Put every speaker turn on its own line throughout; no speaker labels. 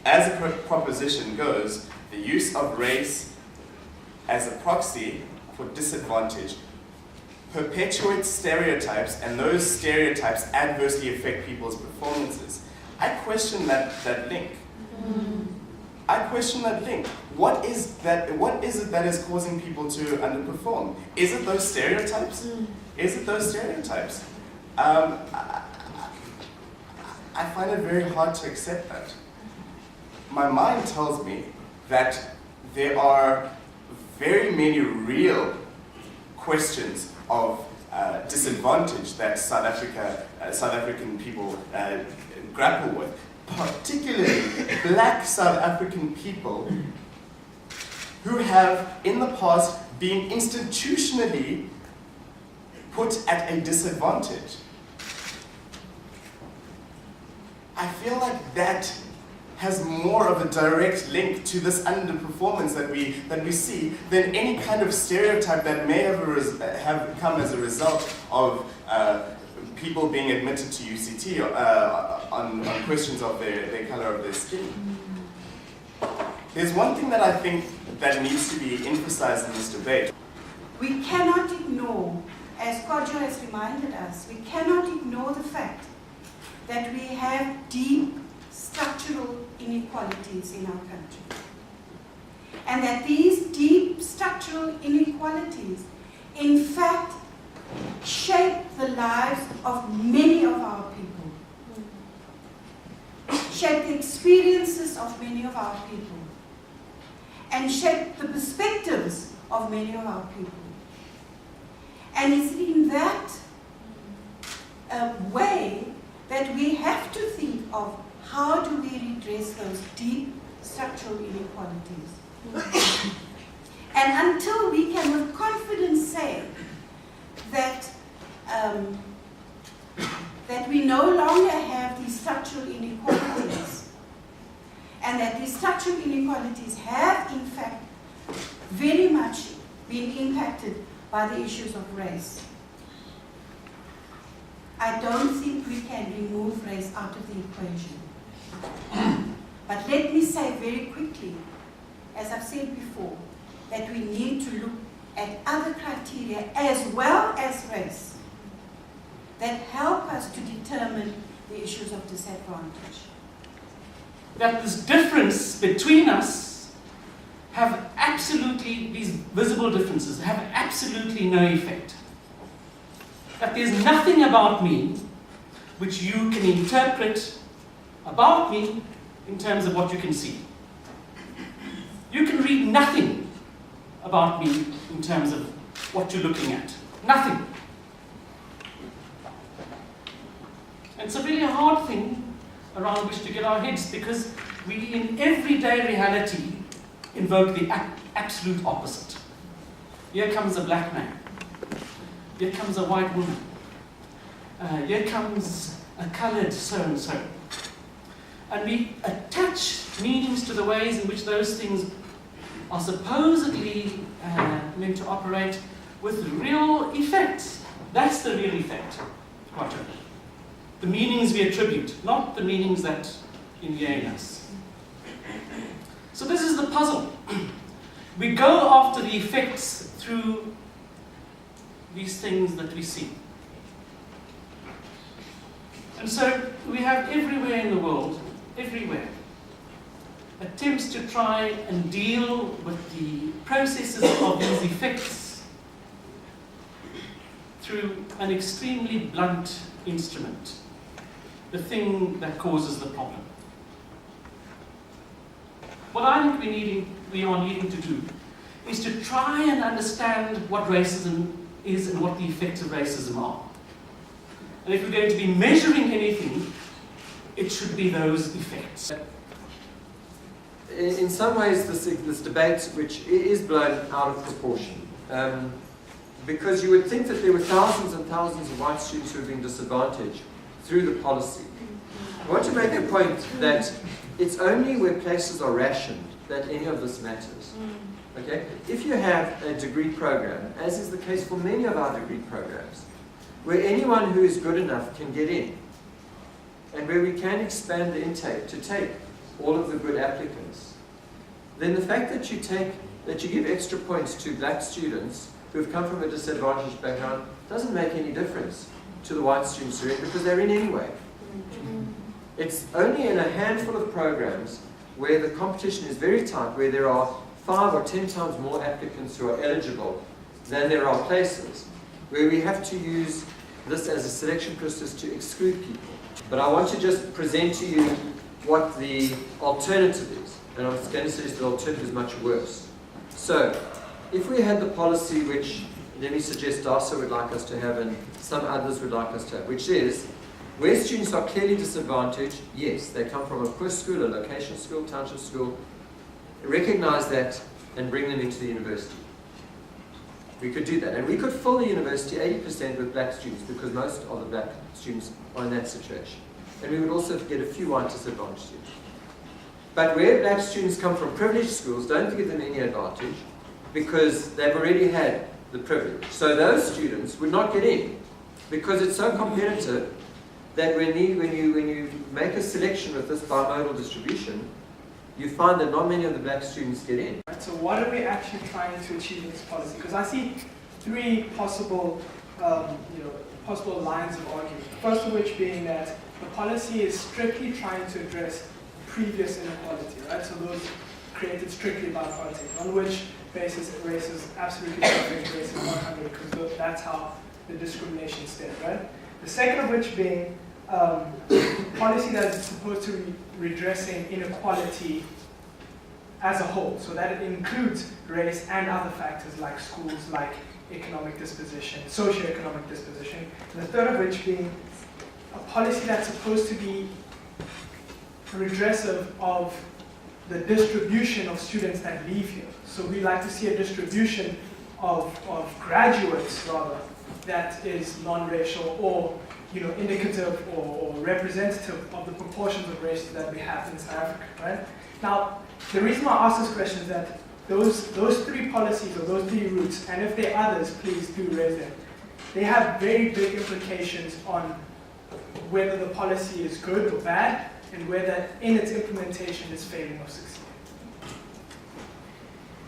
as a proposition goes, the use of race as a proxy for disadvantage perpetuates stereotypes, and those stereotypes adversely affect people's performances. I question that link. I question that link. What is it that is causing people to underperform? Is it those stereotypes? Is it those stereotypes? I find it very hard to accept that. My mind tells me that there are very many real questions of disadvantage that South African people grapple with, particularly black South African people who have in the past been institutionally put at a disadvantage. I feel like that has more of a direct link to this underperformance that we see than any kind of stereotype that may have come as a result of people being admitted to UCT on questions of their color of their skin. There's one thing that I think that needs to be emphasized in this debate.
We cannot ignore, as Kojo has reminded us, we cannot ignore the fact that we have deep structural inequalities in our country. And that these deep structural inequalities, in fact, shape the lives of many of our people, shape the experiences of many of our people, and shape the perspectives of many of our people. And it's in that way that we have to think of how do we redress those deep structural inequalities. And until we can with confidence say that that we no longer have these structural inequalities, and that these structural inequalities have in fact very much been impacted by the issues of race, I don't think we can remove race out of the equation. But let me say very quickly, as I've said before, that we need to look at other criteria as well as race that help us to determine the issues of disadvantage.
That this difference between us have absolutely, these visible differences have absolutely no effect. That there's nothing about me which you can interpret about me in terms of what you can see. You can read nothing about me in terms of what you're looking at. Nothing. And it's a really hard thing around which to get our heads, because we in everyday reality invoke the absolute opposite. Here comes a black man. Here comes a white woman. Here comes a colored so-and-so. And we attach meanings to the ways in which those things are supposedly meant to operate with real effects. That's the real effect. The meanings we attribute, not the meanings that ingrain us. So this is the puzzle. We go after the effects through these things that we see. And so we have everywhere in the world, everywhere, attempts to try and deal with the processes of these effects through an extremely blunt instrument, the thing that causes the problem. What I think we are needing to do is to try and understand what racism is and what the effects of racism are. And if we're going to be measuring anything, it should be those effects.
In some ways, this debate, which is blown out of proportion, because you would think that there were thousands and thousands of white students who have been disadvantaged through the policy. I want to make the point that it's only where places are rationed that any of this matters. Okay? If you have a degree program, as is the case for many of our degree programs, where anyone who is good enough can get in, and where we can expand the intake to take all of the good applicants, then the fact that you give extra points to black students who have come from a disadvantaged background doesn't make any difference to the white students who are in, because they're in anyway. It's only in a handful of programs where the competition is very tight, where there are 5 or 10 times more applicants who are eligible than there are places, where we have to use this as a selection process to exclude people. But I want to just present to you what the alternative is. And I'm going to suggest the alternative is much worse. So, if we had the policy which, let me suggest DASA would like us to have and some others would like us to have, which is, where students are clearly disadvantaged, yes, they come from a poor school, a location school, township school, recognize that and bring them into the university. We could do that. And we could fill the university 80% with black students, because most of the black students are in that situation. And we would also get a few white disadvantaged students. But where black students come from privileged schools, don't give them any advantage, because they've already had the privilege. So those students would not get in, because it's so competitive that when you make a selection with this bimodal distribution, you find that not many of the black students get in.
Right, so what are we actually trying to achieve in this policy? Because I see 3 possible, possible lines of argument. The first of which being that the policy is strictly trying to address previous inequality, right? So those created strictly by politics, on which basis race is absolutely perfect, race is 100, because that's how the discrimination stemmed, right? The second of which being policy that is supposed to be redressing inequality as a whole, so that it includes race and other factors like schools, like economic disposition, socioeconomic disposition. And the third of which being a policy that's supposed to be redressive of the distribution of students that leave here. So we like to see a distribution of graduates, rather, that is non-racial or indicative or representative of the proportions of race that we have in South Africa, right? Now, the reason why I ask this question is that those 3 policies or those 3 routes, and if there are others, please do raise them, they have very big implications on whether the policy is good or bad, and whether in its implementation is failing or succeeding.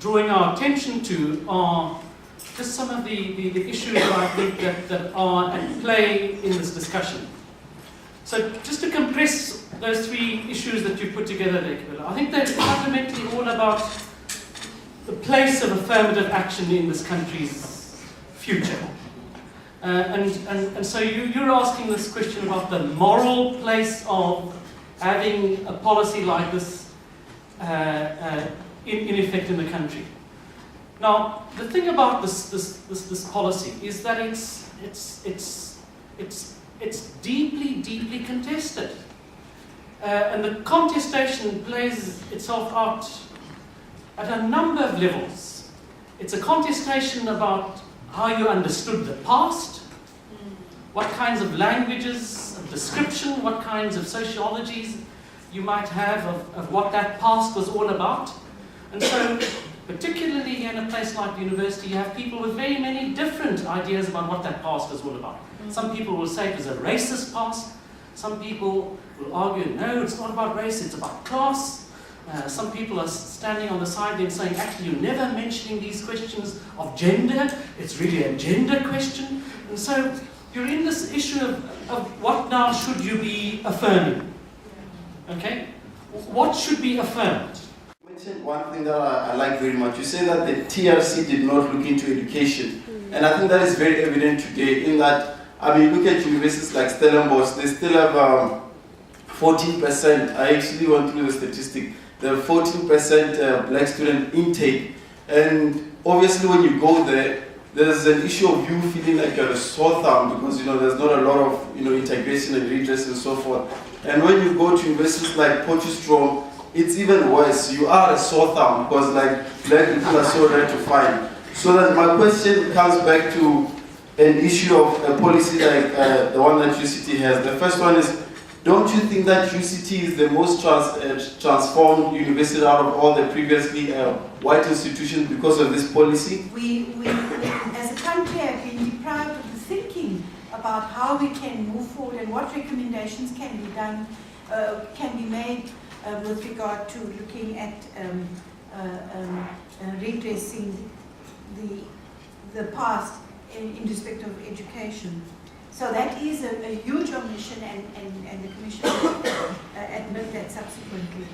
Drawing our attention to are just some of the issues I think that are at play in this discussion. So just to compress those 3 issues that you put together there, Camilla, I think they're fundamentally all about the place of affirmative action in this country's future. And so you're asking this question about the moral place of having a policy like this in effect in the country. Now, the thing about this policy is that it's deeply contested, and the contestation plays itself out at a number of levels. It's a contestation about how you understood the past, what kinds of languages of description, what kinds of sociologies you might have of what that past was all about. And so, particularly in a place like the university, you have people with very many different ideas about what that past is all about. Some people will say it was a racist past. Some people will argue, no, it's not about race, it's about class. Some people are standing on the side there saying, actually, you're never mentioning these questions of gender. It's really a gender question. And so you're in this issue of what now should you be affirming? Okay? What should be affirmed?
You mentioned one thing that I like very much. You say that the TRC did not look into education. And I think that is very evident today in that, I mean, look at universities like Stellenbosch, they still have 14%. I actually went through the statistic. The 14% black student intake, and obviously when you go there, there's an issue of you feeling like you're a sore thumb because there's not a lot of integration and redress and so forth. And when you go to universities like Potchefstroom, it's even worse. You are a sore thumb because black people are so rare to find. So that my question comes back to an issue of a policy like the one that UCT has. The first one is, don't you think that UCT is the most transformed university out of all the previously white institutions because of this policy?
We as a country have been deprived of the thinking about how we can move forward and what recommendations can be done, can be made with regard to looking at redressing the past in respect of education. So that is a huge omission, and the Commission will admit that subsequently.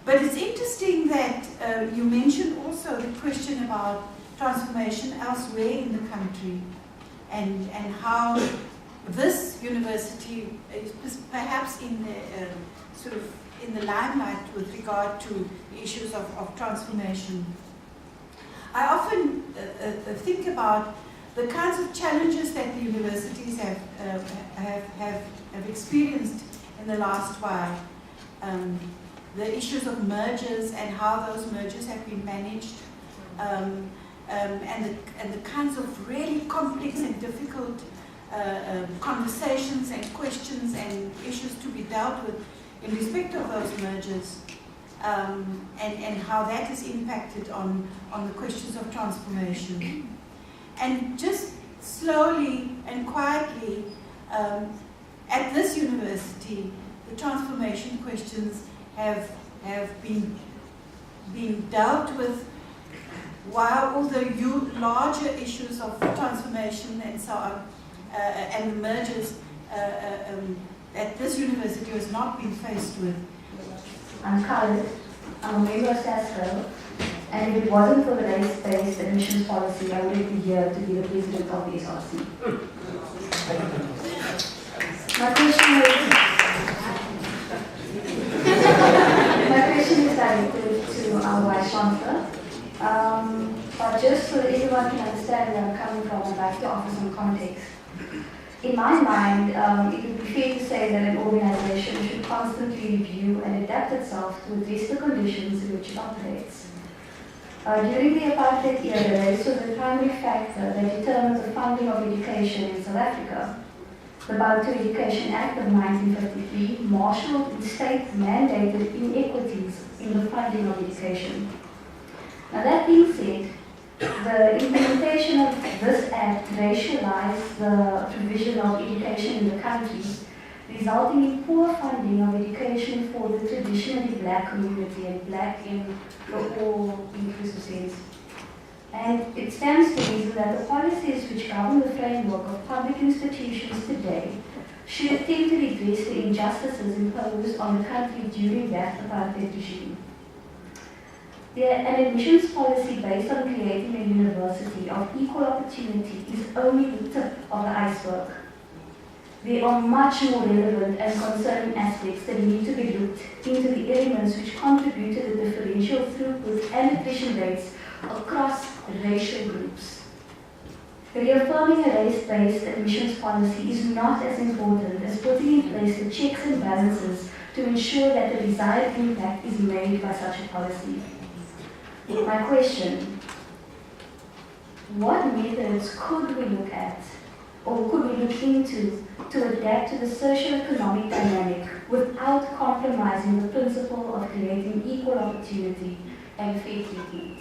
But it's interesting that you mentioned also the question about transformation elsewhere in the country, and how this university is perhaps in the sort of in the limelight with regard to issues of transformation. I often think about the kinds of challenges that the universities have experienced in the last while. The issues of mergers and how those mergers have been managed, and the kinds of really complex and difficult conversations and questions and issues to be dealt with in respect of those mergers, and how that has impacted on the questions of transformation. And just slowly and quietly, at this university, the transformation questions have been dealt with, while all the larger issues of transformation and so on, and the mergers at this university has not been faced with.
I'm Khalid. I'm a member of SASCO, and if it wasn't for the race-based admissions policy, I wouldn't be here to be the president of the SRC. My question is directed to our Vice Chancellor. But just so that everyone can understand where I'm coming from, I'd like to offer some context. In my mind, it would be fair to say that an organization should constantly review and adapt itself to address the conditions in which it operates. During the apartheid era, race was the primary factor that determined the funding of education in South Africa. The Bantu Education Act of 1953 marshaled and state-mandated inequities in the funding of education. Now, that being said, the implementation of this act racialized the provision of education in the country, resulting in poor funding of education for the traditionally black community, and black in the all inclusive sense. And it stands to reason that the policies which govern the framework of public institutions today should attempt to redress the injustices imposed on the country during that apartheid regime. An admissions policy based on creating a university of equal opportunity is only the tip of the iceberg. There are much more relevant and concerning aspects that need to be looked into, the elements which contribute to the differential throughput and attrition rates across racial groups. Reaffirming a race-based admissions policy is not as important as putting in place the checks and balances to ensure that the desired impact is made by such a policy. My question: what methods could we look at, or could we look into, to adapt to the socio-economic dynamic without compromising the principle of creating equal opportunity and fair treatment?